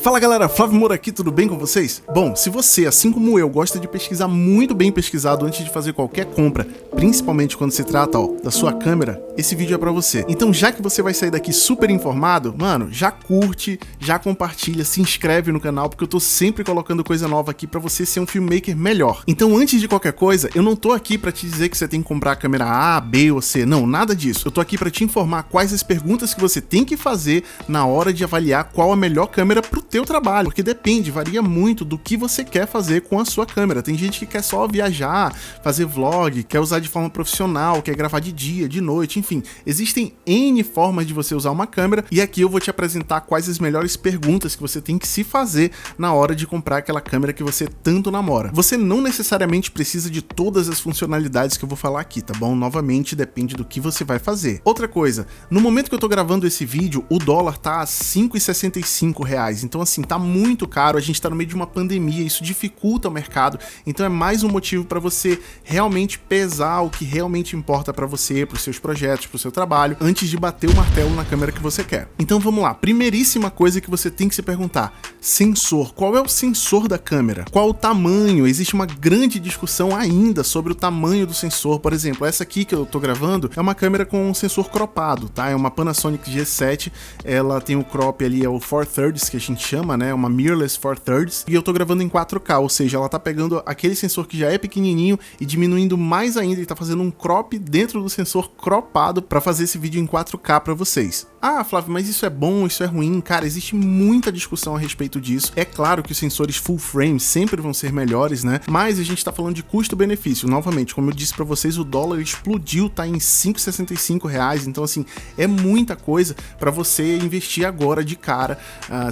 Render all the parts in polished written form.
Fala galera, Flávio Moura aqui, tudo bem com vocês? Bom, se você, assim como eu, gosta de pesquisar muito bem pesquisado antes de fazer qualquer compra, principalmente quando se trata da sua câmera, esse vídeo é pra você. Então já que você vai sair daqui super informado, mano, já curte, já compartilha, se inscreve no canal, porque eu tô sempre colocando coisa nova aqui pra você ser um filmmaker melhor. Então antes de qualquer coisa, eu não tô aqui pra te dizer que você tem que comprar a câmera A, B ou C, não, nada disso. Eu tô aqui pra te informar quais as perguntas que você tem que fazer na hora de avaliar qual a melhor câmera pro teu trabalho, porque depende, varia muito do que você quer fazer com a sua câmera. Tem gente que quer só viajar, fazer vlog, quer usar de forma profissional, quer gravar de dia, de noite, enfim. Existem N formas de você usar uma câmera e aqui eu vou te apresentar quais as melhores perguntas que você tem que se fazer na hora de comprar aquela câmera que você tanto namora. Você não necessariamente precisa de todas as funcionalidades que eu vou falar aqui, tá bom? Novamente, depende do que você vai fazer. Outra coisa, no momento que eu tô gravando esse vídeo, o dólar tá a R$ 5,65, então assim, tá muito caro, a gente tá no meio de uma pandemia, isso dificulta o mercado, então é mais um motivo para você realmente pesar o que realmente importa para você, para os seus projetos, para o seu trabalho, antes de bater o martelo na câmera que você quer. Então vamos lá, primeiríssima coisa que você tem que se perguntar, sensor, qual é o sensor da câmera? Qual o tamanho? Existe uma grande discussão ainda sobre o tamanho do sensor, por exemplo, essa aqui que eu tô gravando é uma câmera com um sensor cropado, tá? É uma Panasonic G7, ela tem o crop ali, é o 4/3 que a gente chama, né, uma mirrorless 4/3, e eu tô gravando em 4K, ou seja, ela tá pegando aquele sensor que já é pequenininho e diminuindo mais ainda, e tá fazendo um crop dentro do sensor cropado para fazer esse vídeo em 4K para vocês. Ah, Flávio, mas isso é bom, isso é ruim? Cara, existe muita discussão a respeito disso. É claro que os sensores full frame sempre vão ser melhores, né? Mas a gente tá falando de custo-benefício. Novamente, como eu disse para vocês, o dólar explodiu, tá em R$ 5,65, então assim, é muita coisa para você investir agora de cara,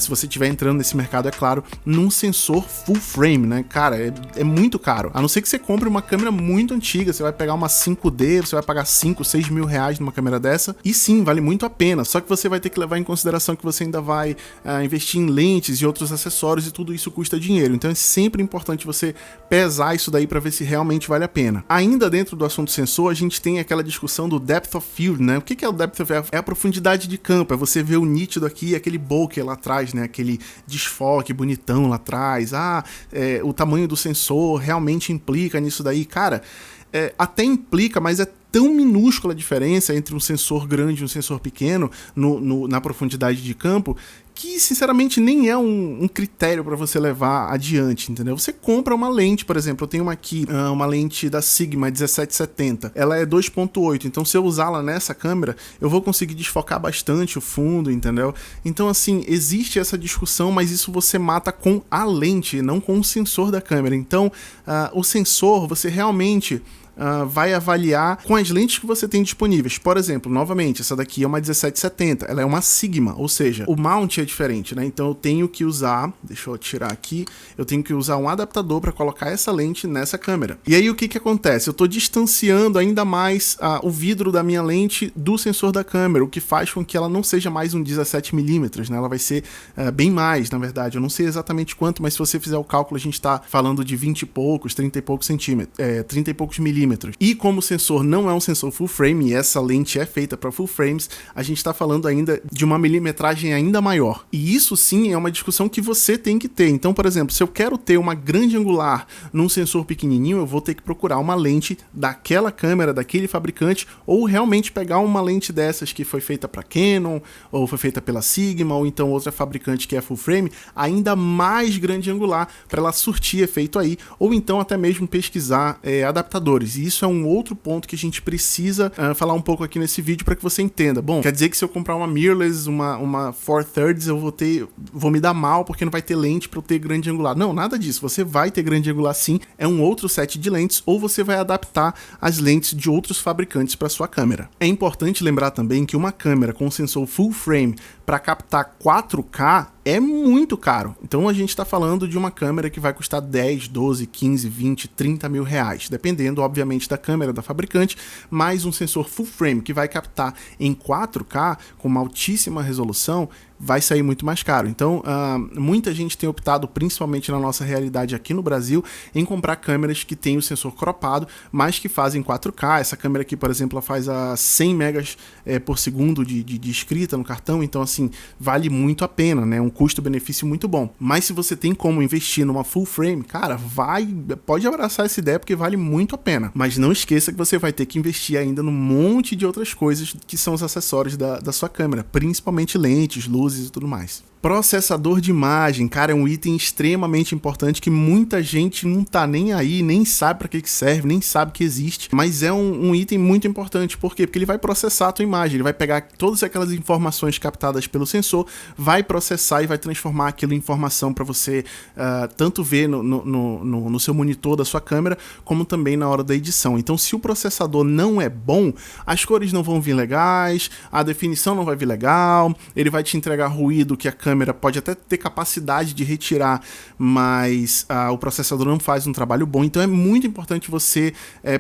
se você estiver entrando nesse mercado, é claro, num sensor full frame, né? Cara, é muito caro. A não ser que você compre uma câmera muito antiga, você vai pegar uma 5D, você vai pagar 5, 6 mil reais numa câmera dessa, e sim, vale muito a pena. Só que você vai ter que levar em consideração que você ainda vai investir em lentes e outros acessórios, e tudo isso custa dinheiro. Então é sempre importante você pesar isso daí para ver se realmente vale a pena. Ainda dentro do assunto sensor, a gente tem aquela discussão do depth of field, né? O que é o depth of field? É a profundidade de campo, é você ver o nítido aqui e aquele bokeh lá atrás, né? Aquele desfoque bonitão lá atrás. O tamanho do sensor realmente implica nisso daí. Cara, até implica, mas é tão minúscula a diferença entre um sensor grande e um sensor pequeno na profundidade de campo, que sinceramente nem é um critério para você levar adiante, entendeu? Você compra uma lente, por exemplo, eu tenho uma lente da Sigma 1770, ela é 2.8, então se eu usá-la nessa câmera, eu vou conseguir desfocar bastante o fundo, entendeu? Então assim, existe essa discussão, mas isso você mata com a lente, não com o sensor da câmera. Então, o sensor, você realmente vai avaliar com as lentes que você tem disponíveis. Por exemplo, novamente, essa daqui é uma 1770, ela é uma Sigma, ou seja, o mount é diferente, né? Então eu tenho que usar, deixa eu tirar aqui, eu tenho que usar um adaptador para colocar essa lente nessa câmera. E aí o que acontece? Eu estou distanciando ainda mais o vidro da minha lente do sensor da câmera, o que faz com que ela não seja mais um 17mm, né? Ela vai ser bem mais, na verdade. Eu não sei exatamente quanto, mas se você fizer o cálculo, a gente está falando de 20 e poucos, 30 e poucos centímetros, 30 e poucos milímetros. E como o sensor não é um sensor full frame, e essa lente é feita para full frames, a gente está falando ainda de uma milimetragem ainda maior. E isso sim é uma discussão que você tem que ter. Então, por exemplo, se eu quero ter uma grande angular num sensor pequenininho, eu vou ter que procurar uma lente daquela câmera, daquele fabricante, ou realmente pegar uma lente dessas que foi feita para Canon, ou foi feita pela Sigma, ou então outra fabricante que é full frame, ainda mais grande angular, para ela surtir efeito aí, ou então até mesmo pesquisar adaptadores. E isso é um outro ponto que a gente precisa falar um pouco aqui nesse vídeo para que você entenda. Bom, quer dizer que se eu comprar uma mirrorless, uma 4/3, eu vou me dar mal porque não vai ter lente para eu ter grande angular. Não, nada disso. Você vai ter grande angular sim, é um outro set de lentes, ou você vai adaptar as lentes de outros fabricantes para sua câmera. É importante lembrar também que uma câmera com sensor full frame para captar 4K é muito caro. Então a gente está falando de uma câmera que vai custar 10, 12, 15, 20, 30 mil reais, dependendo, obviamente, da câmera da fabricante, mais um sensor full frame que vai captar em 4K com uma altíssima resolução, vai sair muito mais caro. Então, muita gente tem optado, principalmente na nossa realidade aqui no Brasil, em comprar câmeras que têm o sensor cropado, mas que fazem 4K. Essa câmera aqui, por exemplo, ela faz a 100 megas por segundo de escrita no cartão, então assim, vale muito a pena, né? Um custo-benefício muito bom. Mas se você tem como investir numa full frame, cara, pode abraçar essa ideia porque vale muito a pena. Mas não esqueça que você vai ter que investir ainda num monte de outras coisas que são os acessórios da sua câmera, principalmente lentes, luzes e tudo mais. Processador de imagem, cara, é um item extremamente importante que muita gente não tá nem aí, nem sabe para que serve, nem sabe que existe, mas é um item muito importante. Por quê? Porque ele vai processar a tua imagem, ele vai pegar todas aquelas informações captadas pelo sensor, vai processar e vai transformar aquilo em informação para você tanto ver no seu monitor da sua câmera, como também na hora da edição. Então, se o processador não é bom, as cores não vão vir legais, a definição não vai vir legal, ele vai te entregar ruído que a câmera pode até ter capacidade de retirar, mas o processador não faz um trabalho bom. Então é muito importante você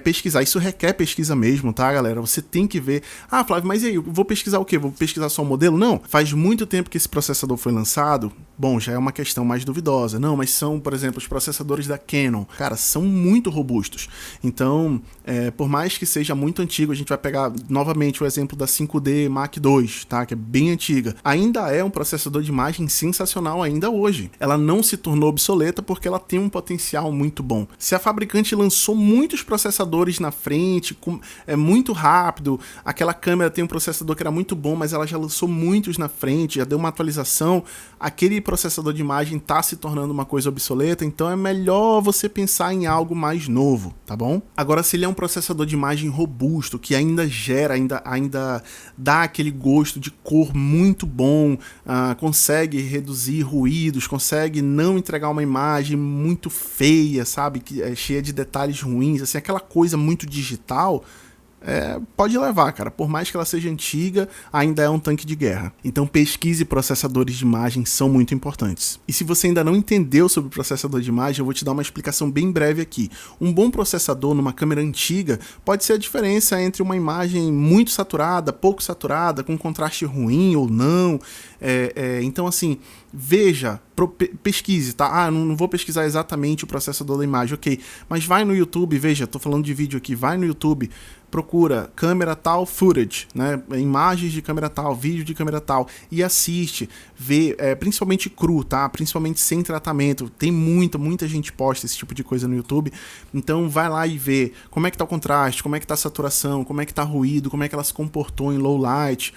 pesquisar. Isso requer pesquisa mesmo, tá, galera? Você tem que ver. Ah, Flávio, mas e aí? Eu vou pesquisar o quê? Vou pesquisar só o modelo? Não. Faz muito tempo que esse processador foi lançado. Bom, já é uma questão mais duvidosa. Não, mas são, por exemplo, os processadores da Canon. Cara, são muito robustos. Então, por mais que seja muito antigo, a gente vai pegar novamente o exemplo da 5D Mark II, tá? Que é bem antiga. Ainda é um processador de imagem sensacional ainda hoje. Ela não se tornou obsoleta porque ela tem um potencial muito bom. Se a fabricante lançou muitos processadores na frente, é muito rápido, aquela câmera tem um processador que era muito bom, mas ela já lançou muitos na frente, já deu uma atualização, aquele processador de imagem está se tornando uma coisa obsoleta, então é melhor você pensar em algo mais novo, tá bom? Agora, se ele é um processador de imagem robusto, que ainda gera, ainda dá aquele gosto de cor muito bom, consegue reduzir ruídos, consegue não entregar uma imagem muito feia, sabe, que é cheia de detalhes ruins, assim, aquela coisa muito digital, pode levar, cara. Por mais que ela seja antiga, ainda é um tanque de guerra. Então pesquise processadores de imagem, são muito importantes. E se você ainda não entendeu sobre processador de imagem, eu vou te dar uma explicação bem breve aqui. Um bom processador numa câmera antiga pode ser a diferença entre uma imagem muito saturada, pouco saturada, com contraste ruim ou não. Então assim, veja, pesquise, tá? Não vou pesquisar exatamente o processador da imagem, ok. Mas vai no YouTube, veja, tô falando de vídeo aqui, vai no YouTube, procura câmera tal footage, né? Imagens de câmera tal, vídeo de câmera tal, e assiste, vê, principalmente cru, tá? Principalmente sem tratamento. Tem muita gente posta esse tipo de coisa no YouTube. Então vai lá e vê como é que tá o contraste, como é que tá a saturação, como é que tá ruído, como é que ela se comportou em low light,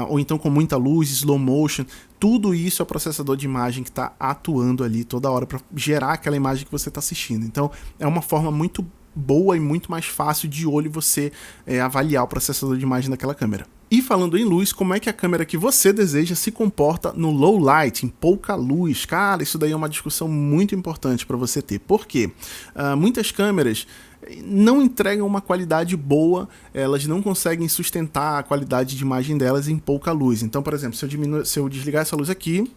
ou então com muita luz, slow motion. Tudo isso é o processador de imagem que está atuando ali toda hora para gerar aquela imagem que você está assistindo. Então é uma forma muito boa e muito mais fácil de olho você avaliar o processador de imagem daquela câmera. E falando em luz, como é que a câmera que você deseja se comporta no low light, em pouca luz? Cara, isso daí é uma discussão muito importante para você ter. Por quê? Muitas câmeras não entregam uma qualidade boa, elas não conseguem sustentar a qualidade de imagem delas em pouca luz. Então, por exemplo, se eu desligar essa luz aqui,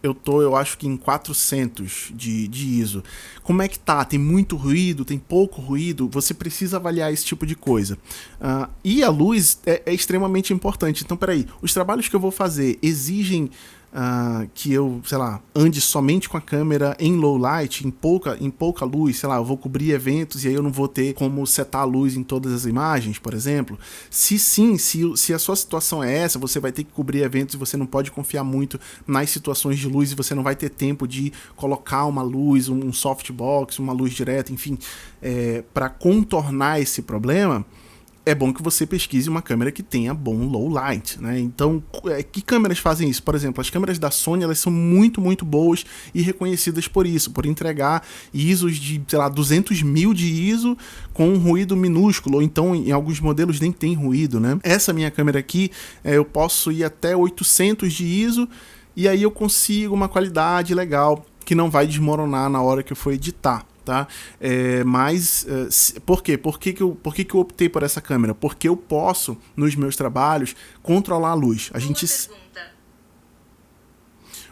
eu acho que em 400 de ISO. Como é que tá? Tem muito ruído? Tem pouco ruído? Você precisa avaliar esse tipo de coisa. E a luz é extremamente importante. Então, peraí, os trabalhos que eu vou fazer exigem que eu, sei lá, ande somente com a câmera em low light, em pouca luz, sei lá, eu vou cobrir eventos e aí eu não vou ter como setar a luz em todas as imagens, por exemplo. Se sim, se a sua situação é essa, você vai ter que cobrir eventos e você não pode confiar muito nas situações de luz e você não vai ter tempo de colocar uma luz, um softbox, uma luz direta, enfim, para contornar esse problema. É bom que você pesquise uma câmera que tenha bom low light, né? Então, que câmeras fazem isso? Por exemplo, as câmeras da Sony, elas são muito boas e reconhecidas por isso, por entregar ISOs de, sei lá, 200 mil de ISO com um ruído minúsculo, ou então em alguns modelos nem tem ruído, né? Essa minha câmera aqui, eu posso ir até 800 de ISO e aí eu consigo uma qualidade legal que não vai desmoronar na hora que eu for editar. Tá? Mas por quê? Por que eu optei por essa câmera? Porque eu posso, nos meus trabalhos, controlar a luz.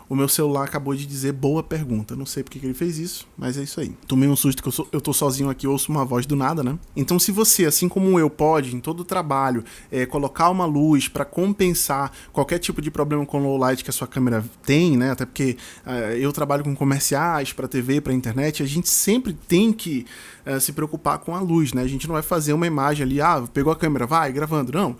o meu celular acabou de dizer boa pergunta. Não sei porque que ele fez isso, mas é isso aí. Tomei um susto que eu tô sozinho aqui, ouço uma voz do nada, né? Então se você, assim como eu, pode, em todo o trabalho, colocar uma luz para compensar qualquer tipo de problema com low light que a sua câmera tem, né? Até porque eu trabalho com comerciais, para TV, para internet, a gente sempre tem que se preocupar com a luz, né? A gente não vai fazer uma imagem ali, pegou a câmera, vai, gravando. Não,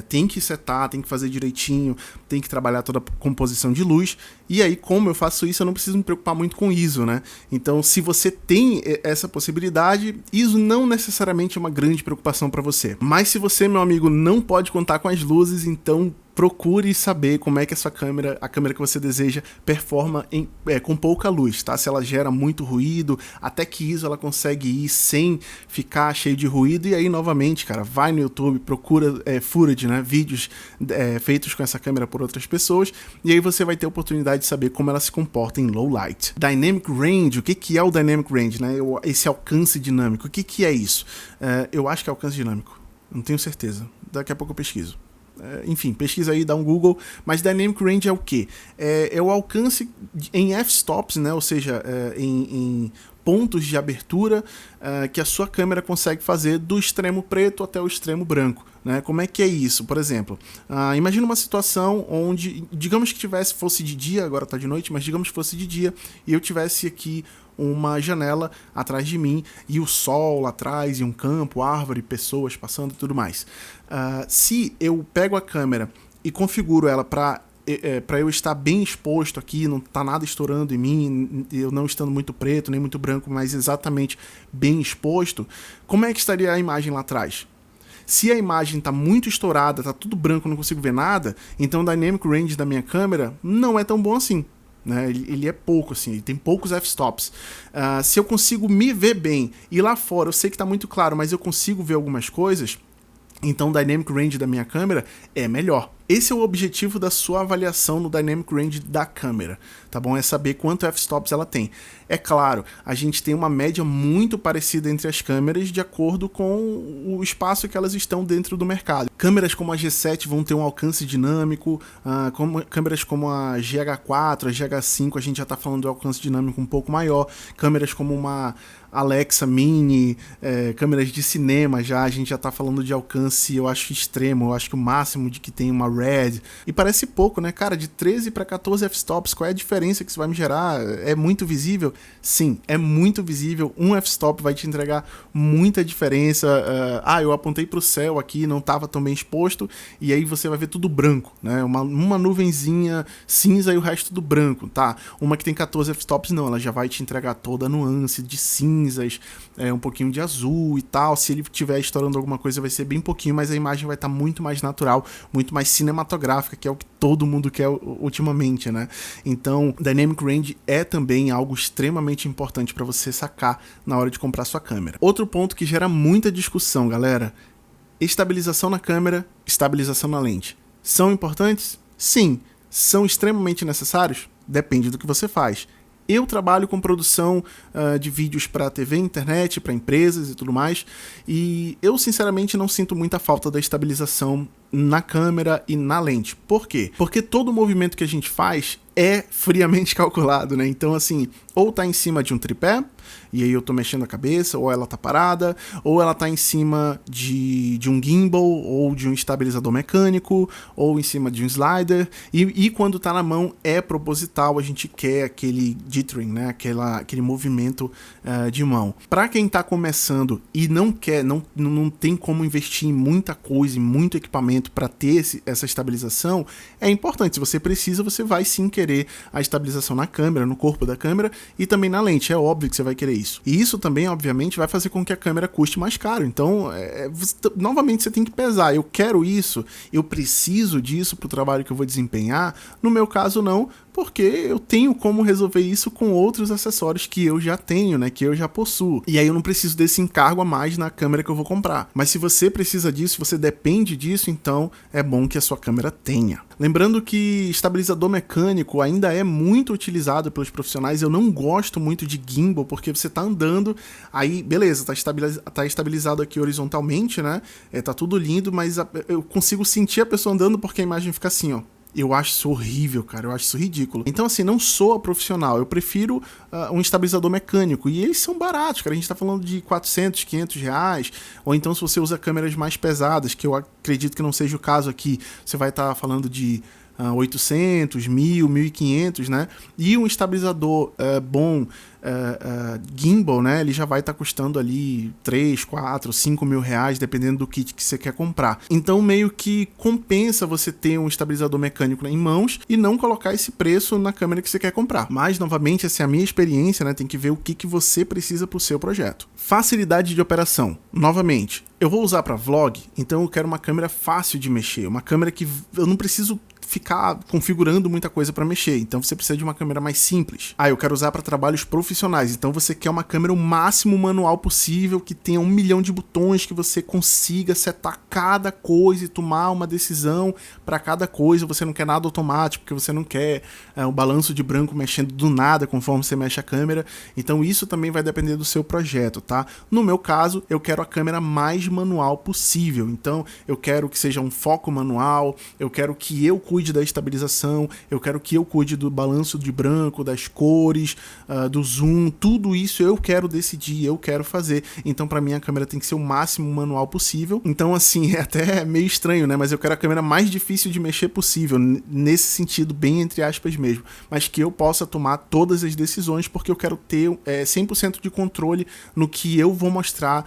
tem que setar, tem que fazer direitinho, tem que trabalhar toda a composição de luz. E aí, como eu faço isso, eu não preciso me preocupar muito com ISO, né? Então, se você tem essa possibilidade, ISO não necessariamente é uma grande preocupação para você. Mas se você, meu amigo, não pode contar com as luzes, então procure saber como é que a sua câmera, a câmera que você deseja, performa com pouca luz, tá? Se ela gera muito ruído, até que ISO ela consegue ir sem ficar cheio de ruído. E aí, novamente, cara, vai no YouTube, procura footage, né? Vídeos feitos com essa câmera por outras pessoas, e aí você vai ter a oportunidade de saber como ela se comporta em low light. Dynamic Range, o que é o Dynamic Range, né? Esse alcance dinâmico, o que é isso? Eu acho que é alcance dinâmico, não tenho certeza, daqui a pouco eu pesquiso. Enfim, pesquisa aí, dá um Google. Mas Dynamic Range é o quê? É o alcance em f-stops, né? Ou seja, em pontos de abertura que a sua câmera consegue fazer do extremo preto até o extremo branco, né? Como é que é isso? Por exemplo, imagina uma situação onde, digamos que fosse de dia, agora está de noite, mas digamos que fosse de dia e eu tivesse aqui uma janela atrás de mim e o sol lá atrás e um campo, árvore, pessoas passando e tudo mais. Se eu pego a câmera e configuro ela para eu estar bem exposto aqui, não tá nada estourando em mim, eu não estando muito preto nem muito branco, mas exatamente bem exposto, como é que estaria a imagem lá atrás? Se a imagem está muito estourada, está tudo branco, não consigo ver nada, então o Dynamic Range da minha câmera não é tão bom assim. Né? Ele é pouco, assim, ele tem poucos f-stops. Se eu consigo me ver bem e lá fora eu sei que está muito claro, mas eu consigo ver algumas coisas, então o Dynamic Range da minha câmera é melhor. Esse é o objetivo da sua avaliação no Dynamic Range da câmera, tá bom? É saber quanto f-stops ela tem. É claro, a gente tem uma média muito parecida entre as câmeras de acordo com o espaço que elas estão dentro do mercado. Câmeras como a G7 vão ter um alcance dinâmico, câmeras como a GH4, a GH5, a gente já está falando de alcance dinâmico um pouco maior. Câmeras como uma Alexa Mini, câmeras de cinema já, a gente já está falando de alcance, eu acho extremo, eu acho que o máximo de que tem uma Red, e parece pouco, né, cara, de 13 para 14 f-stops, qual é a diferença que isso vai me gerar? É muito visível? Sim, é muito visível, um f-stop vai te entregar muita diferença. Eu apontei para o céu aqui, não estava tão bem exposto, e aí você vai ver tudo branco, né, uma nuvenzinha cinza e o resto tudo branco, tá? Uma que tem 14 f-stops não, ela já vai te entregar toda a nuance de cinzas, um pouquinho de azul e tal. Se ele estiver estourando alguma coisa vai ser bem pouquinho, mas a imagem vai estar muito mais natural, muito mais cinematográfica, que é o que todo mundo quer ultimamente, né? Então, Dynamic Range é também algo extremamente importante para você sacar na hora de comprar sua câmera. Outro ponto que gera muita discussão, galera: estabilização na câmera, estabilização na lente. São importantes? Sim. São extremamente necessários? Depende do que você faz. Eu trabalho com produção de vídeos para TV, internet, para empresas e tudo mais, e eu sinceramente não sinto muita falta da estabilização na câmera e na lente. Por quê? Porque todo movimento que a gente faz é friamente calculado, né? Então, assim, ou tá em cima de um tripé, e aí eu tô mexendo a cabeça, ou ela tá parada, ou ela tá em cima de um gimbal, ou de um estabilizador mecânico, ou em cima de um slider, e quando tá na mão é proposital, a gente quer aquele jittering, né? Aquele movimento de mão. Para quem tá começando e não quer, não tem como investir em muita coisa, em muito equipamento para ter essa estabilização, é importante. Se você precisa, você vai sim querer a estabilização na câmera, no corpo da câmera e também na lente. É óbvio que você vai querer isso. E isso também, obviamente, vai fazer com que a câmera custe mais caro. Então, novamente, você tem que pesar. Eu quero isso, eu preciso disso para o trabalho que eu vou desempenhar. No meu caso, não, porque eu tenho como resolver isso com outros acessórios que eu já tenho, né, que eu já possuo. E aí eu não preciso desse encargo a mais na câmera que eu vou comprar. Mas se você precisa disso, se você depende disso, então é bom que a sua câmera tenha. Lembrando que estabilizador mecânico ainda é muito utilizado pelos profissionais. Eu não gosto muito de gimbal, porque você tá andando, aí beleza, tá estabilizado aqui horizontalmente, né, tá tudo lindo, mas eu consigo sentir a pessoa andando porque a imagem fica assim, ó. Eu acho isso horrível, cara, eu acho isso ridículo. Então, assim, não sou profissional, eu prefiro um estabilizador mecânico, e eles são baratos, cara, a gente tá falando de 400, 500 reais, ou então se você usa câmeras mais pesadas, que eu acredito que não seja o caso aqui, você vai estar falando de 800, 1000, 1500, né? E um estabilizador bom, gimbal, né? Ele já vai estar custando ali 3, 4, 5 mil reais, dependendo do kit que você quer comprar. Então meio que compensa você ter um estabilizador mecânico em mãos e não colocar esse preço na câmera que você quer comprar. Mas, novamente, essa é a minha experiência, né? Tem que ver o que você precisa para o seu projeto. Facilidade de operação. Novamente, eu vou usar para vlog, então eu quero uma câmera fácil de mexer, uma câmera que eu não preciso ficar configurando muita coisa para mexer, então você precisa de uma câmera mais simples. Eu quero usar para trabalhos profissionais, então você quer uma câmera o máximo manual possível, que tenha 1 milhão de botões, que você consiga setar cada coisa e tomar uma decisão para cada coisa. Você não quer nada automático, porque você não quer o balanço de branco mexendo do nada conforme você mexe a câmera, então isso também vai depender do seu projeto, tá? No meu caso, eu quero a câmera mais manual possível, então eu quero que seja um foco manual, eu quero que eu cuide da estabilização, eu quero que eu cuide do balanço de branco, das cores, do zoom, tudo isso eu quero decidir, eu quero fazer. Então pra mim a câmera tem que ser o máximo manual possível. Então assim, é até meio estranho, né? Mas eu quero a câmera mais difícil de mexer possível, nesse sentido, bem entre aspas mesmo, mas que eu possa tomar todas as decisões, porque eu quero ter 100% de controle no que eu vou mostrar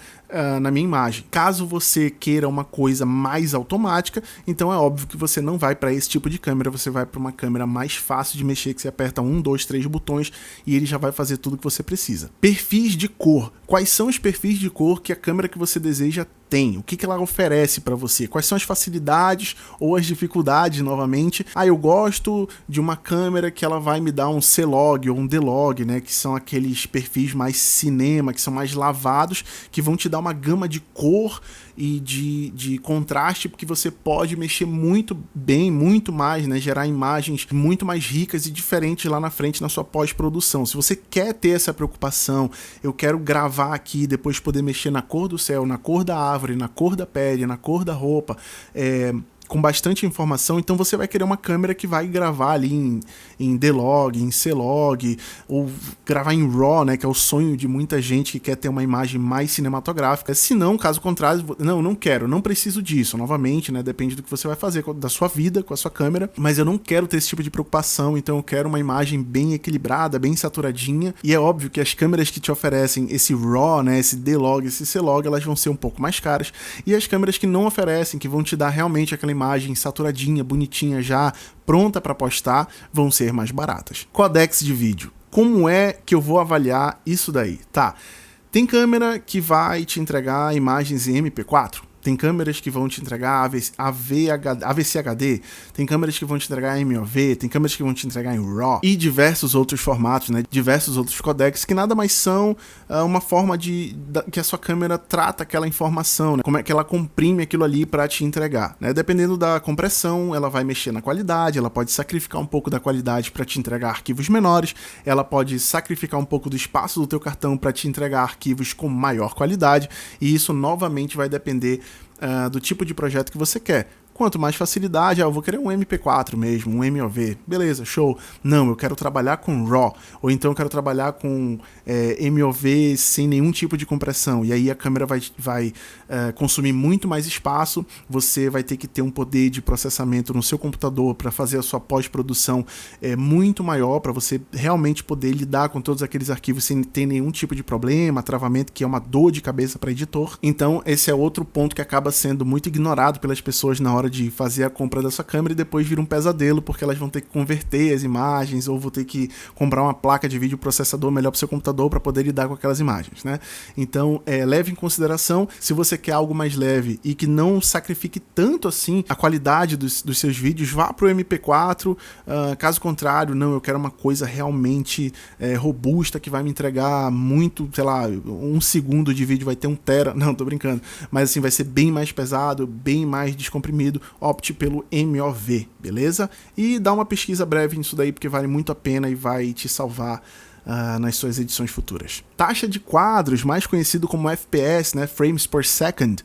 na minha imagem. Caso você queira uma coisa mais automática, então é óbvio que você não vai para esse tipo de câmera, você vai para uma câmera mais fácil de mexer, que você aperta 1, 2, 3 botões e ele já vai fazer tudo que você precisa. Perfis de cor. Quais são os perfis de cor que a câmera que você deseja tem? O que ela oferece para você? Quais são as facilidades ou as dificuldades, novamente? Eu gosto de uma câmera que ela vai me dar um C-Log ou um D-Log, né? Que são aqueles perfis mais cinema, que são mais lavados, que vão te dar uma gama de cor e de contraste, porque você pode mexer muito bem, muito mais, né? Gerar imagens muito mais ricas e diferentes lá na frente na sua pós-produção. Se você quer ter essa preocupação, eu quero gravar aqui, depois poder mexer na cor do céu, na cor da árvore, na cor da pele, na cor da roupa, com bastante informação, então você vai querer uma câmera que vai gravar ali em D-Log, em C-Log, ou gravar em RAW, né, que é o sonho de muita gente que quer ter uma imagem mais cinematográfica. Se não, caso contrário, não quero, não preciso disso, novamente, né, depende do que você vai fazer da sua vida com a sua câmera, mas eu não quero ter esse tipo de preocupação, então eu quero uma imagem bem equilibrada, bem saturadinha, e é óbvio que as câmeras que te oferecem esse RAW, né, esse D-Log, esse C-Log, elas vão ser um pouco mais caras, e as câmeras que não oferecem, que vão te dar realmente aquela imagem saturadinha, bonitinha já, pronta para postar, vão ser mais baratas. Codecs de vídeo. Como é que eu vou avaliar isso daí? Tá, tem câmera que vai te entregar imagens em MP4, tem câmeras que vão te entregar AVC-HD, tem câmeras que vão te entregar MOV, tem câmeras que vão te entregar em RAW e diversos outros formatos, né? Diversos outros codecs que nada mais são uma forma que a sua câmera trata aquela informação, né? Como é que ela comprime aquilo ali para te entregar, né? Dependendo da compressão, ela vai mexer na qualidade, ela pode sacrificar um pouco da qualidade para te entregar arquivos menores, ela pode sacrificar um pouco do espaço do teu cartão para te entregar arquivos com maior qualidade, e isso novamente vai depender do tipo de projeto que você quer. Quanto mais facilidade, eu vou querer um MP4 mesmo, um MOV, beleza, show. Não, eu quero trabalhar com RAW, ou então eu quero trabalhar com MOV sem nenhum tipo de compressão, e aí a câmera vai consumir muito mais espaço, você vai ter que ter um poder de processamento no seu computador para fazer a sua pós-produção muito maior, para você realmente poder lidar com todos aqueles arquivos sem ter nenhum tipo de problema, travamento, que é uma dor de cabeça para editor. Então esse é outro ponto que acaba sendo muito ignorado pelas pessoas na hora de fazer a compra da sua câmera, e depois vira um pesadelo, porque elas vão ter que converter as imagens, ou vão ter que comprar uma placa de vídeo processador melhor para o seu computador para poder lidar com aquelas imagens, né? Então, leve em consideração, se você quer algo mais leve e que não sacrifique tanto assim a qualidade dos seus vídeos, vá para o MP4, caso contrário, não, eu quero uma coisa realmente robusta, que vai me entregar muito, sei lá, 1 segundo de vídeo vai ter 1 tera, não, tô brincando, mas assim, vai ser bem mais pesado, bem mais descomprimido, opte pelo MOV, beleza? E dá uma pesquisa breve nisso daí, porque vale muito a pena e vai te salvar nas suas edições futuras. Taxa de quadros, mais conhecido como FPS, né, Frames per Second.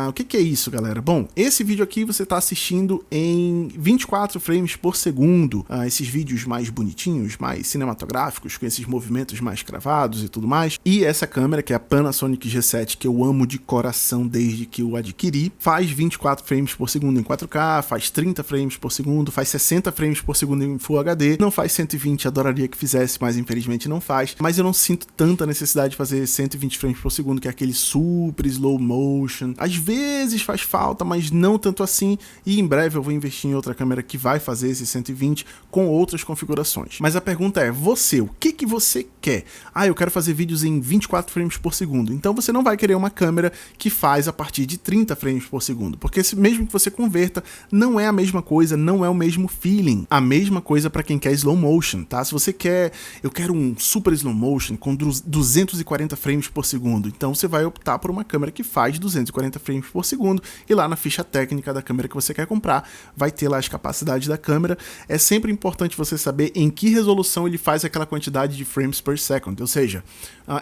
O que é isso, galera? Bom, esse vídeo aqui você está assistindo em 24 frames por segundo. Esses vídeos mais bonitinhos, mais cinematográficos, com esses movimentos mais cravados e tudo mais. E essa câmera, que é a Panasonic G7, que eu amo de coração desde que eu adquiri, faz 24 frames por segundo em 4K, faz 30 frames por segundo, faz 60 frames por segundo em Full HD, não faz 120, adoraria que fizesse, mas infelizmente não faz. Mas eu não sinto tanta necessidade de fazer 120 frames por segundo, que é aquele super slow motion. Às vezes faz falta, mas não tanto assim, e em breve eu vou investir em outra câmera que vai fazer esse 120 com outras configurações. Mas a pergunta é, você, o que você quer? Eu quero fazer vídeos em 24 frames por segundo. Então você não vai querer uma câmera que faz a partir de 30 frames por segundo, porque mesmo que você converta, não é a mesma coisa, não é o mesmo feeling. A mesma coisa para quem quer slow motion, tá? Se você quer, eu quero um super slow motion com 240 frames por segundo, então você vai optar por uma câmera que faz 240 frames por segundo, e lá na ficha técnica da câmera que você quer comprar, vai ter lá as capacidades da câmera. É sempre importante você saber em que resolução ele faz aquela quantidade de frames per second, ou seja,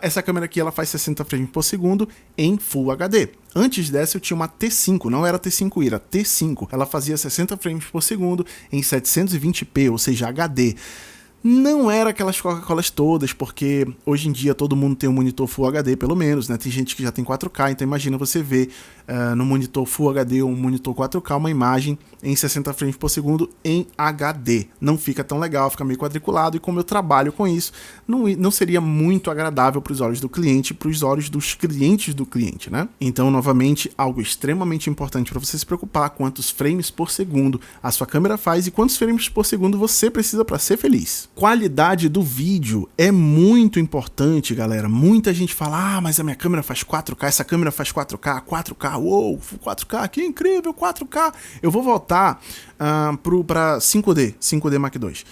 essa câmera aqui ela faz 60 frames por segundo em Full HD. Antes dessa eu tinha uma T5, não era T5i, era T5. Ela fazia 60 frames por segundo em 720p, ou seja, HD. Não era aquelas Coca-Colas todas, porque hoje em dia todo mundo tem um monitor Full HD pelo menos, né? Tem gente que já tem 4K, então imagina você ver no monitor Full HD ou um monitor 4K uma imagem em 60 frames por segundo em HD. Não fica tão legal, fica meio quadriculado, e como eu trabalho com isso, não seria muito agradável para os olhos do cliente e para os olhos dos clientes do cliente, né? Então, novamente, algo extremamente importante para você se preocupar: quantos frames por segundo a sua câmera faz e quantos frames por segundo você precisa para ser feliz. Qualidade do vídeo é muito importante, galera. Muita gente fala, mas a minha câmera faz 4K, essa câmera faz 4K, 4K, uou, 4K, que incrível, 4K. Eu vou voltar para 5D Mark II.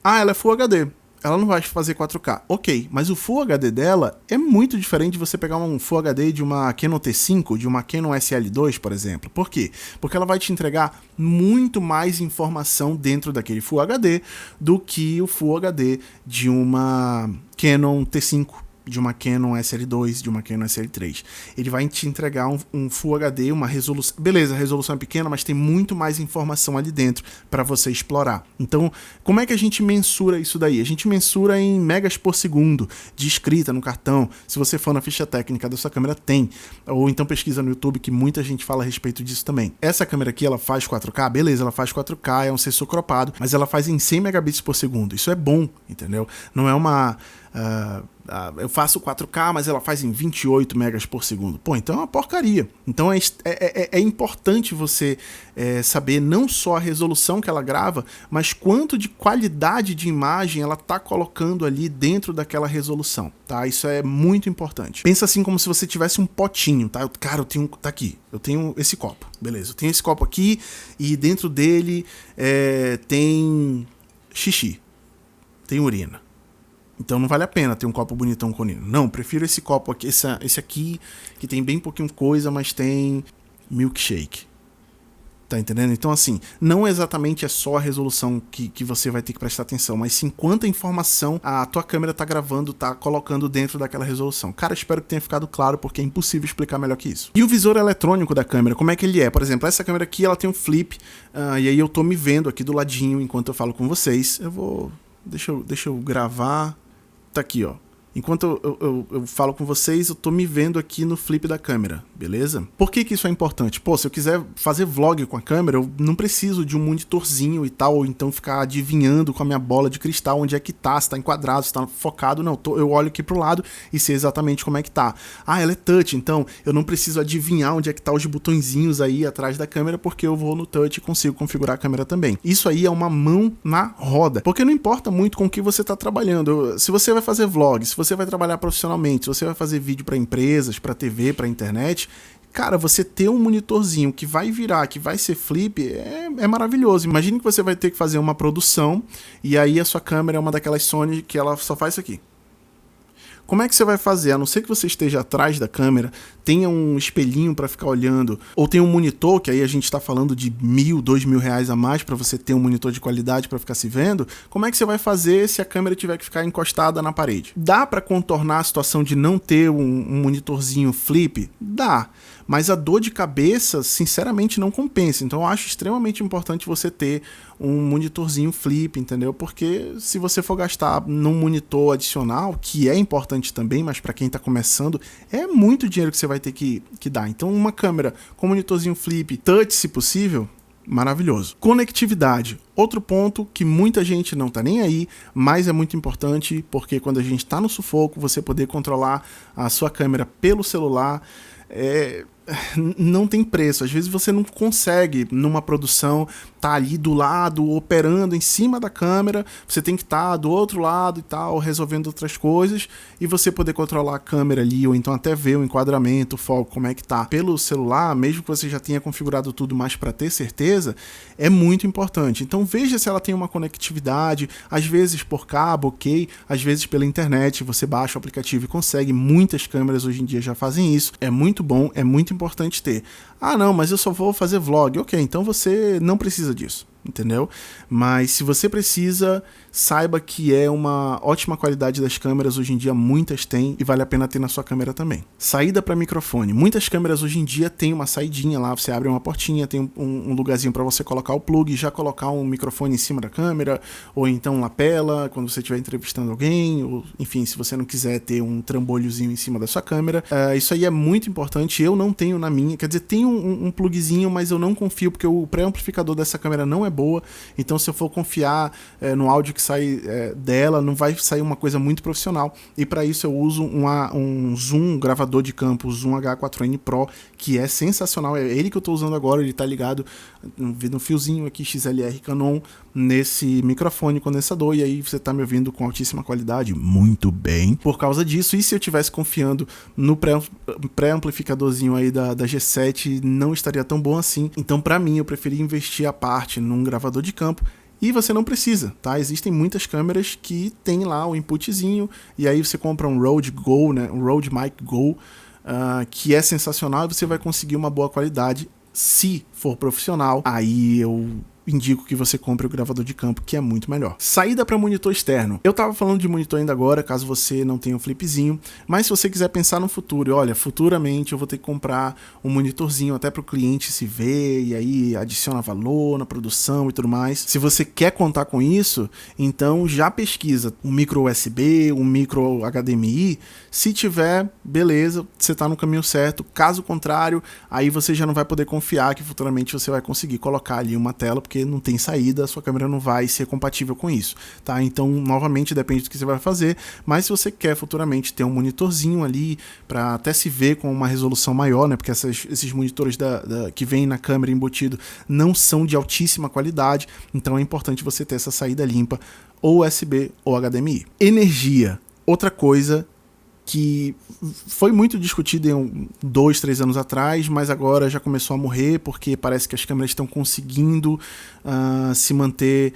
Ela é Full HD. Ela não vai fazer 4K. Ok, mas o Full HD dela é muito diferente de você pegar um Full HD de uma Canon T5, de uma Canon SL2, por exemplo. Por quê? Porque ela vai te entregar muito mais informação dentro daquele Full HD do que o Full HD de uma Canon T5, de uma Canon SL2, de uma Canon SL3. Ele vai te entregar um Full HD, uma resolução... Beleza, a resolução é pequena, mas tem muito mais informação ali dentro para você explorar. Então, como é que a gente mensura isso daí? A gente mensura em megas por segundo de escrita no cartão. Se você for na ficha técnica da sua câmera, tem. Ou então pesquisa no YouTube, que muita gente fala a respeito disso também. Essa câmera aqui, ela faz 4K? Beleza, ela faz 4K, é um sensor cropado, mas ela faz em 100 megabits por segundo. Isso é bom, entendeu? Não é uma... eu faço 4K, mas ela faz em 28 megas por segundo. Pô, então é uma porcaria. Então é importante você saber não só a resolução que ela grava, mas quanto de qualidade de imagem ela tá colocando ali dentro daquela resolução, tá? Isso é muito importante. Pensa assim como se você tivesse um potinho, tá? Cara, tá aqui, eu tenho esse copo, beleza. Eu tenho esse copo aqui e dentro dele tem xixi, tem urina. Então não vale a pena ter um copo bonitão com urina. Não, prefiro esse copo aqui, esse aqui, que tem bem pouquinho coisa, mas tem milkshake. Tá entendendo? Então assim, não exatamente é só a resolução que você vai ter que prestar atenção, mas sim quanta informação a tua câmera tá gravando, tá colocando dentro daquela resolução. Cara, espero que tenha ficado claro, porque é impossível explicar melhor que isso. E o visor eletrônico da câmera, como é que ele é? Por exemplo, essa câmera aqui, ela tem um flip, e aí eu tô me vendo aqui do ladinho enquanto eu falo com vocês. Eu vou... Deixa eu gravar... Tá aqui, ó. Enquanto eu falo com vocês, eu tô me vendo aqui no flip da câmera, beleza? Por que isso é importante? Pô, se eu quiser fazer vlog com a câmera, eu não preciso de um monitorzinho e tal, ou então ficar adivinhando com a minha bola de cristal onde é que tá, se tá enquadrado, se tá focado. Não, eu olho aqui pro lado e sei exatamente como é que tá. Ela é touch, então eu não preciso adivinhar onde é que tá os botõezinhos aí atrás da câmera, porque eu vou no touch e consigo configurar a câmera também. Isso aí é uma mão na roda, porque não importa muito com o que você tá trabalhando. Se você vai fazer vlog, se você vai trabalhar profissionalmente, se você vai fazer vídeo para empresas, para TV, para internet, cara, você ter um monitorzinho que vai virar, que vai ser flip, é maravilhoso. Imagine que você vai ter que fazer uma produção e aí a sua câmera é uma daquelas Sony que ela só faz isso aqui. Como é que você vai fazer? A não ser que você esteja atrás da câmera, tenha um espelhinho para ficar olhando, ou tenha um monitor, que aí a gente está falando de R$1.000, R$2.000 a mais para você ter um monitor de qualidade para ficar se vendo. Como é que você vai fazer se a câmera tiver que ficar encostada na parede? Dá para contornar a situação de não ter um monitorzinho flip? Dá. Mas a dor de cabeça, sinceramente, não compensa. Então eu acho extremamente importante você ter um monitorzinho flip, entendeu? Porque se você for gastar num monitor adicional, que é importante também, mas para quem está começando, é muito dinheiro que você vai ter que dar. Então uma câmera com monitorzinho flip, touch se possível, maravilhoso. Conectividade. Outro ponto que muita gente não tá nem aí, mas é muito importante, porque quando a gente tá no sufoco, você poder controlar a sua câmera pelo celular, não tem preço. Às vezes você não consegue, numa produção, tá ali do lado, operando em cima da câmera, você tem que estar do outro lado e tal, resolvendo outras coisas, e você poder controlar a câmera ali, ou então até ver o enquadramento, o foco, como é que tá pelo celular, mesmo que você já tenha configurado tudo, mas para ter certeza, é muito importante. Então veja se ela tem uma conectividade, às vezes por cabo, ok, às vezes pela internet, você baixa o aplicativo e consegue. Muitas câmeras hoje em dia já fazem isso, é muito bom, é muito importante ter. Ah não, mas eu só vou fazer vlog. Ok, então você não precisa disso, entendeu? Mas se você precisa, saiba que é uma ótima qualidade das câmeras, hoje em dia muitas têm e vale a pena ter na sua câmera também. Saída para microfone. Muitas câmeras hoje em dia tem uma saidinha lá, você abre uma portinha, tem um lugarzinho para você colocar o plug e já colocar um microfone em cima da câmera, ou então lapela, quando você estiver entrevistando alguém, ou enfim, se você não quiser ter um trambolhozinho em cima da sua câmera. Isso aí é muito importante, eu não tenho na minha, quer dizer, tenho um plugzinho, mas eu não confio, porque o pré-amplificador dessa câmera não é boa, então se eu for confiar no áudio que sai dela, não vai sair uma coisa muito profissional, e para isso eu uso um Zoom, gravador de campo, o Zoom H4n Pro, que é sensacional, é ele que eu estou usando agora, ele tá ligado no fiozinho aqui XLR Canon nesse microfone condensador, e aí você tá me ouvindo com altíssima qualidade, muito bem, por causa disso. E se eu tivesse confiando no pré-amplificadorzinho aí da G7, não estaria tão bom assim. Então para mim eu preferi investir a parte num gravador de campo. E você não precisa, tá? Existem muitas câmeras que tem lá o inputzinho, e aí você compra um Rode Go, né? Um Rode Mic Go, que é sensacional, e você vai conseguir uma boa qualidade. Se for profissional, aí eu indico que você compre o gravador de campo, que é muito melhor. Saída para monitor externo. Eu tava falando de monitor ainda agora, caso você não tenha um flipzinho, mas se você quiser pensar no futuro, olha, futuramente eu vou ter que comprar um monitorzinho até para o cliente se ver, e aí adiciona valor na produção e tudo mais. Se você quer contar com isso, então já pesquisa um micro USB, um micro HDMI. Se tiver, beleza, você tá no caminho certo. Caso contrário, aí você já não vai poder confiar que futuramente você vai conseguir colocar ali uma tela, porque não tem saída, a sua câmera não vai ser compatível com isso, tá? Então, novamente, depende do que você vai fazer, mas se você quer futuramente ter um monitorzinho ali, para até se ver com uma resolução maior, né? Porque esses monitores que vêm na câmera embutido não são de altíssima qualidade, então é importante você ter essa saída limpa, ou USB ou HDMI. Energia, outra coisa que foi muito discutido em 2, 3 anos atrás, mas agora já começou a morrer, porque parece que as câmeras estão conseguindo se manter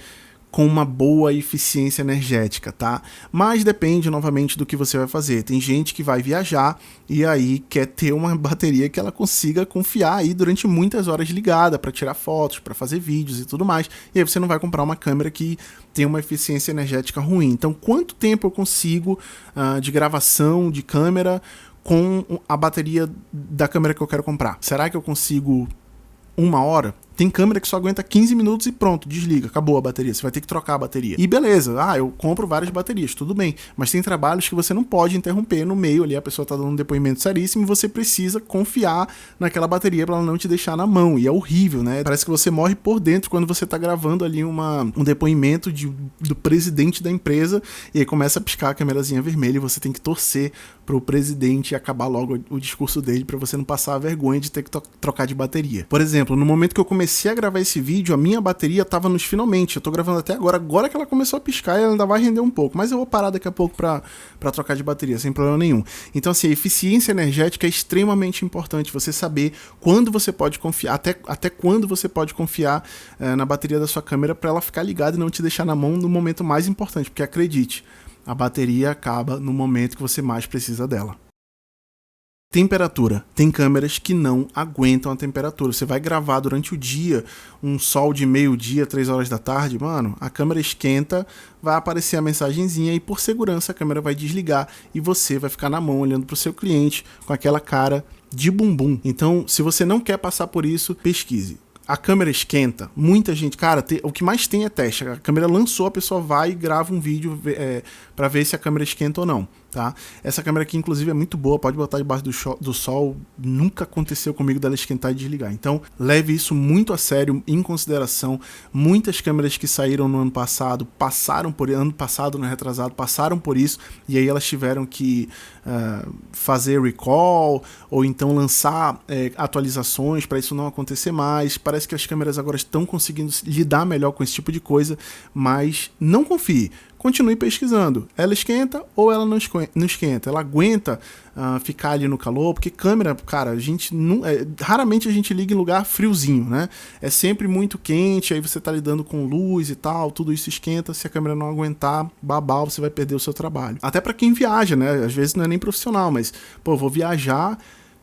com uma boa eficiência energética, tá? Mas depende, novamente, do que você vai fazer. Tem gente que vai viajar e aí quer ter uma bateria que ela consiga confiar aí durante muitas horas ligada para tirar fotos, para fazer vídeos e tudo mais. E aí você não vai comprar uma câmera que tem uma eficiência energética ruim. Então, quanto tempo eu consigo de gravação de câmera com a bateria da câmera que eu quero comprar? Será que eu consigo 1 hora? Tem câmera que só aguenta 15 minutos e pronto, desliga, acabou a bateria, você vai ter que trocar a bateria. E beleza, eu compro várias baterias, tudo bem, mas tem trabalhos que você não pode interromper no meio ali, a pessoa tá dando um depoimento seríssimo e você precisa confiar naquela bateria para ela não te deixar na mão, e é horrível, né? Parece que você morre por dentro quando você tá gravando ali um depoimento do presidente da empresa, e aí começa a piscar a câmerazinha vermelha e você tem que torcer pro presidente acabar logo o discurso dele para você não passar a vergonha de ter que trocar de bateria. Por exemplo, no momento que eu comecei a gravar esse vídeo, a minha bateria tava nos finalmente. Eu tô gravando até agora que ela começou a piscar, ela ainda vai render um pouco, mas eu vou parar daqui a pouco pra trocar de bateria, sem problema nenhum. Então, assim, a eficiência energética é extremamente importante, você saber quando você pode confiar, até quando você pode confiar na bateria da sua câmera para ela ficar ligada e não te deixar na mão no momento mais importante, porque acredite, a bateria acaba no momento que você mais precisa dela. Temperatura. Tem câmeras que não aguentam a temperatura. Você vai gravar durante o dia, um sol de meio-dia, 3 horas da tarde, mano, a câmera esquenta, vai aparecer a mensagenzinha e por segurança a câmera vai desligar e você vai ficar na mão olhando para o seu cliente com aquela cara de bumbum. Então, se você não quer passar por isso, pesquise. A câmera esquenta, muita gente, cara, o que mais tem é teste. A câmera lançou, a pessoa vai e grava um vídeo para ver se a câmera esquenta ou não, tá? Essa câmera aqui, inclusive, é muito boa, pode botar debaixo do sol, nunca aconteceu comigo dela esquentar e desligar. Então, leve isso muito a sério, em consideração. Muitas câmeras que saíram no ano passado, ano passado, no retrasado, passaram por isso, e aí elas tiveram que fazer recall, ou então lançar atualizações para isso não acontecer mais. Parece que as câmeras agora estão conseguindo lidar melhor com esse tipo de coisa, mas não confie. Continue pesquisando. Ela esquenta ou ela não esquenta? Ela aguenta ficar ali no calor? Porque câmera, cara, a gente raramente a gente liga em lugar friozinho, né? É sempre muito quente, aí você tá lidando com luz e tal, tudo isso esquenta. Se a câmera não aguentar, babau, você vai perder o seu trabalho. Até para quem viaja, né? Às vezes não é nem profissional, mas, pô, vou viajar,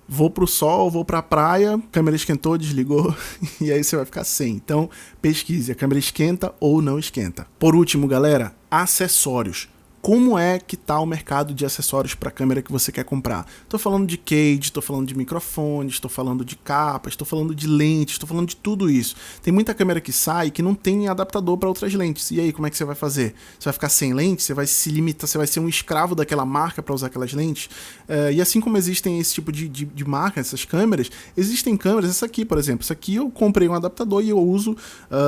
vou pro sol, vou pra praia, câmera esquentou, desligou, e aí você vai ficar sem. Então, pesquise, a câmera esquenta ou não esquenta. Por último, galera, acessórios. Como é que tá o mercado de acessórios para a câmera que você quer comprar? Estou falando de cage, estou falando de microfones, estou falando de capas, estou falando de lentes, estou falando de tudo isso. Tem muita câmera que sai que não tem adaptador para outras lentes. E aí, como é que você vai fazer? Você vai ficar sem lente? Você vai se limitar? Você vai ser um escravo daquela marca para usar aquelas lentes? E assim como existem esse tipo de marca, essas câmeras, existem câmeras, essa aqui, por exemplo. Essa aqui eu comprei um adaptador e eu uso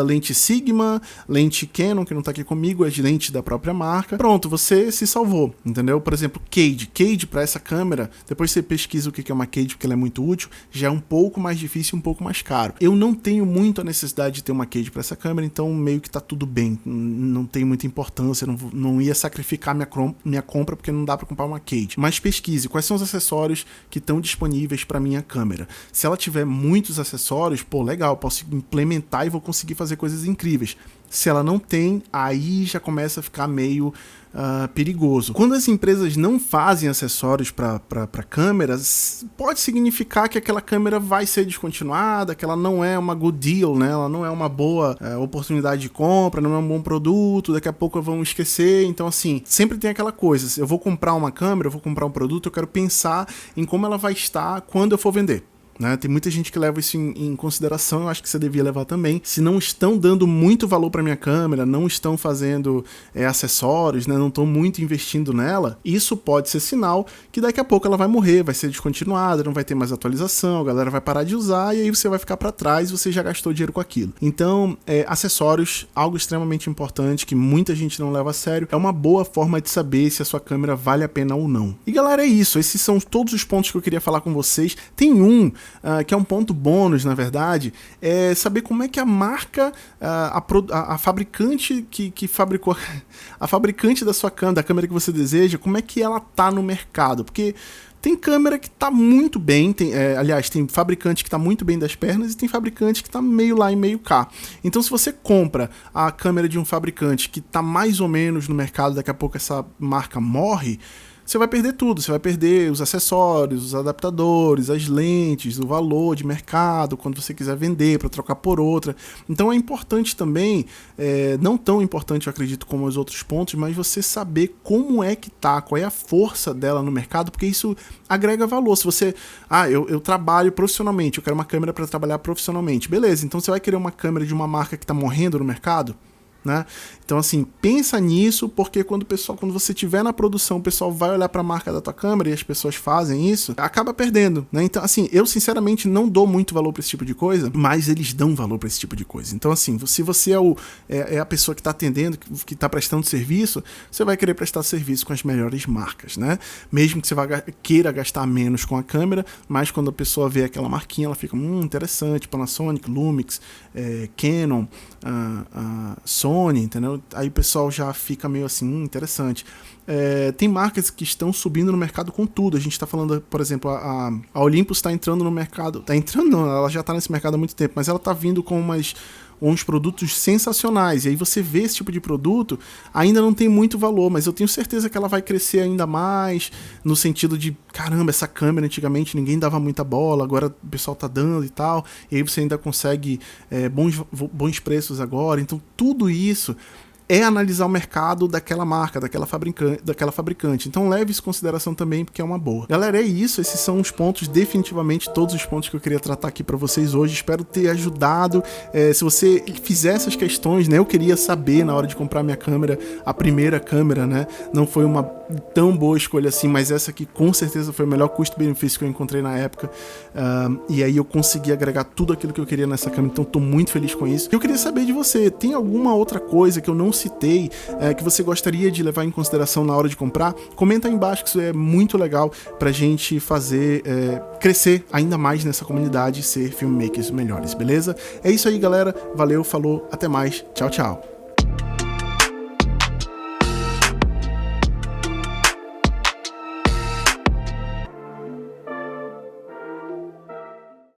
lente Sigma, lente Canon, que não está aqui comigo, as lentes da própria marca. Pronto, você se salvou, entendeu? Por exemplo, cage para essa câmera, depois você pesquisa o que é uma cage, porque ela é muito útil, já é um pouco mais difícil e um pouco mais caro. Eu não tenho muito a necessidade de ter uma cage para essa câmera, então meio que tá tudo bem, não tem muita importância, não ia sacrificar minha compra, porque não dá para comprar uma cage. Mas pesquise quais são os acessórios que estão disponíveis para minha câmera. Se ela tiver muitos acessórios, pô, legal, posso implementar e vou conseguir fazer coisas incríveis. Se ela não tem, aí já começa a ficar meio perigoso. Quando as empresas não fazem acessórios para câmeras, pode significar que aquela câmera vai ser descontinuada, que ela não é uma good deal, né? Ela não é uma boa oportunidade de compra, não é um bom produto, daqui a pouco vão esquecer. Então, assim, sempre tem aquela coisa, eu vou comprar uma câmera, eu vou comprar um produto, eu quero pensar em como ela vai estar quando eu for vender. Né? Tem muita gente que leva isso em consideração, eu acho que você devia levar também. Se não estão dando muito valor para minha câmera, não estão fazendo acessórios, né? Não estão muito investindo nela, isso pode ser sinal que daqui a pouco ela vai morrer, vai ser descontinuada, não vai ter mais atualização, a galera vai parar de usar e aí você vai ficar para trás e você já gastou dinheiro com aquilo. Então, acessórios, algo extremamente importante que muita gente não leva a sério, é uma boa forma de saber se a sua câmera vale a pena ou não. E galera, é isso, esses são todos os pontos que eu queria falar com vocês. Tem que é um ponto bônus, na verdade, é saber como é que a marca, a fabricante que fabricou, a fabricante da sua câmera, da câmera que você deseja, como é que ela tá no mercado, porque tem câmera que tá muito bem, aliás, tem fabricante que tá muito bem das pernas e tem fabricante que tá meio lá e meio cá. Então, se você compra a câmera de um fabricante que tá mais ou menos no mercado, daqui a pouco essa marca morre, você vai perder tudo, você vai perder os acessórios, os adaptadores, as lentes, o valor de mercado, quando você quiser vender para trocar por outra. Então é importante também, não tão importante eu acredito como os outros pontos, mas você saber como é que tá, qual é a força dela no mercado, porque isso agrega valor. Se você, eu trabalho profissionalmente, eu quero uma câmera para trabalhar profissionalmente, beleza, então você vai querer uma câmera de uma marca que está morrendo no mercado? Né? Então assim, pensa nisso, porque quando você estiver na produção, o pessoal vai olhar para a marca da tua câmera e as pessoas fazem isso, acaba perdendo, né? Então assim, eu sinceramente não dou muito valor para esse tipo de coisa, mas eles dão valor para esse tipo de coisa. Então assim, se você é a pessoa que está atendendo, que está prestando serviço, você vai querer prestar serviço com as melhores marcas, né? Mesmo que você queira gastar menos com a câmera, mas quando a pessoa vê aquela marquinha, ela fica, interessante, Panasonic, Lumix, Canon, Sony, entendeu? Aí o pessoal já fica meio assim, interessante. Tem marcas que estão subindo no mercado com tudo. A gente está falando, por exemplo, a Olympus está entrando no mercado. Está entrando, não, ela já está nesse mercado há muito tempo, mas ela está vindo com uns produtos sensacionais, e aí você vê esse tipo de produto, ainda não tem muito valor, mas eu tenho certeza que ela vai crescer ainda mais, no sentido de, caramba, essa câmera antigamente ninguém dava muita bola, agora o pessoal tá dando e tal, e aí você ainda consegue bons preços agora, então tudo isso é analisar o mercado daquela marca, daquela fabricante. Então leve isso em consideração também, porque é uma boa. Galera, é isso. Esses são os pontos, definitivamente todos os pontos que eu queria tratar aqui para vocês hoje. Espero ter ajudado. Se você fizer essas questões, né, eu queria saber na hora de comprar minha câmera, a primeira câmera, né, não foi uma tão boa escolha assim, mas essa aqui com certeza foi o melhor custo-benefício que eu encontrei na época. E aí eu consegui agregar tudo aquilo que eu queria nessa câmera, então tô muito feliz com isso. Eu queria saber de você, tem alguma outra coisa que eu não citei, que você gostaria de levar em consideração na hora de comprar? Comenta aí embaixo, que isso é muito legal pra gente fazer crescer ainda mais nessa comunidade e ser filmmakers melhores, beleza? É isso aí, galera. Valeu, falou, até mais. Tchau, tchau.